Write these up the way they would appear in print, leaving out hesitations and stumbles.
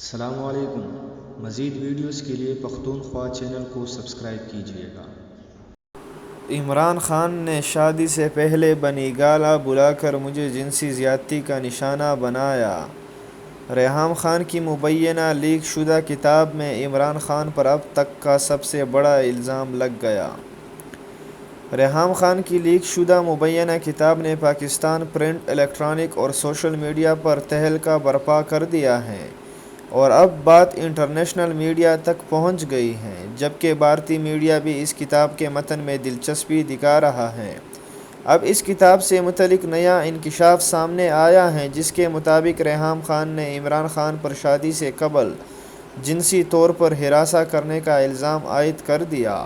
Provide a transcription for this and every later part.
السلام علیکم۔ مزید ویڈیوز کے لیے پختونخوا چینل کو سبسکرائب کیجیے گا۔ عمران خان نے شادی سے پہلے بنی گالہ بلا کر مجھے جنسی زیادتی کا نشانہ بنایا۔ ریحام خان کی مبینہ لیک شدہ کتاب میں عمران خان پر اب تک کا سب سے بڑا الزام لگ گیا۔ ریحام خان کی لیک شدہ مبینہ کتاب نے پاکستان پرنٹ، الیکٹرانک اور سوشل میڈیا پر تہلکہ برپا کر دیا ہے اور اب بات انٹرنیشنل میڈیا تک پہنچ گئی ہے، جبکہ بھارتی میڈیا بھی اس کتاب کے متن میں دلچسپی دکھا رہا ہے۔ اب اس کتاب سے متعلق نیا انکشاف سامنے آیا ہے، جس کے مطابق ریحام خان نے عمران خان پر شادی سے قبل جنسی طور پر ہراساں کرنے کا الزام عائد کر دیا۔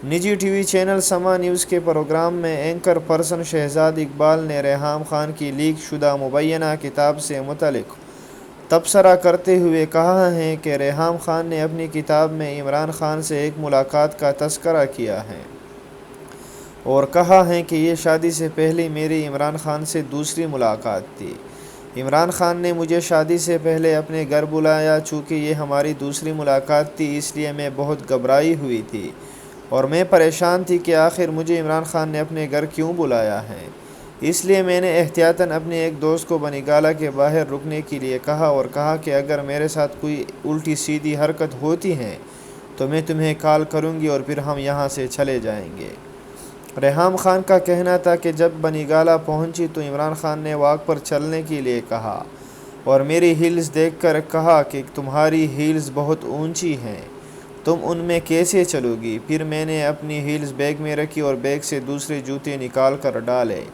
نجی ٹی وی چینل سما نیوز کے پروگرام میں اینکر پرسن شہزاد اقبال نے ریحام خان کی لیک شدہ مبینہ کتاب سے متعلق تبصرہ کرتے ہوئے کہا ہے کہ ریحام خان نے اپنی کتاب میں عمران خان سے ایک ملاقات کا تذکرہ کیا ہے اور کہا ہے کہ یہ شادی سے پہلے میری عمران خان سے دوسری ملاقات تھی۔ عمران خان نے مجھے شادی سے پہلے اپنے گھر بلایا، چونکہ یہ ہماری دوسری ملاقات تھی، اس لیے میں بہت گھبرائی ہوئی تھی اور میں پریشان تھی کہ آخر مجھے عمران خان نے اپنے گھر کیوں بلایا ہے۔ اس لیے میں نے احتیاطاً اپنے ایک دوست کو بنی گالہ کے باہر رکنے کے لیے کہا اور کہا کہ اگر میرے ساتھ کوئی الٹی سیدھی حرکت ہوتی ہے تو میں تمہیں کال کروں گی اور پھر ہم یہاں سے چلے جائیں گے۔ ریحام خان کا کہنا تھا کہ جب بنی گالہ پہنچی تو عمران خان نے واک پر چلنے کے لیے کہا اور میری ہیلز دیکھ کر کہا کہ تمہاری ہیلز بہت اونچی ہیں، تم ان میں کیسے چلو گی؟ پھر میں نے اپنی ہیلز بیگ میں رکھی اور بیگ سے دوسرے جوتے نکال کر ڈالے۔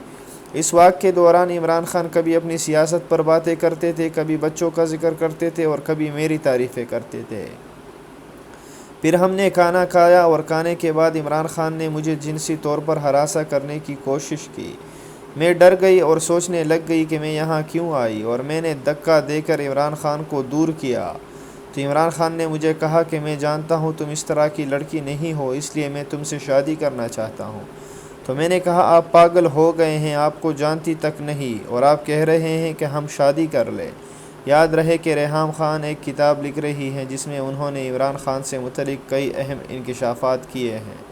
اس واک کے دوران عمران خان کبھی اپنی سیاست پر باتیں کرتے تھے، کبھی بچوں کا ذکر کرتے تھے اور کبھی میری تعریفیں کرتے تھے۔ پھر ہم نے کھانا کھایا اور کھانے کے بعد عمران خان نے مجھے جنسی طور پر ہراساں کرنے کی کوشش کی۔ میں ڈر گئی اور سوچنے لگ گئی کہ میں یہاں کیوں آئی اور میں نے دھکا دے کر عمران خان کو دور کیا۔ تو عمران خان نے مجھے کہا کہ میں جانتا ہوں تم اس طرح کی لڑکی نہیں ہو، اس لیے میں تم سے شادی کرنا چاہتا ہوں۔ تو میں نے کہا آپ پاگل ہو گئے ہیں، آپ کو جانتی تک نہیں اور آپ کہہ رہے ہیں کہ ہم شادی کر لیں۔ یاد رہے کہ ریحام خان ایک کتاب لکھ رہی ہیں جس میں انہوں نے عمران خان سے متعلق کئی اہم انکشافات کیے ہیں۔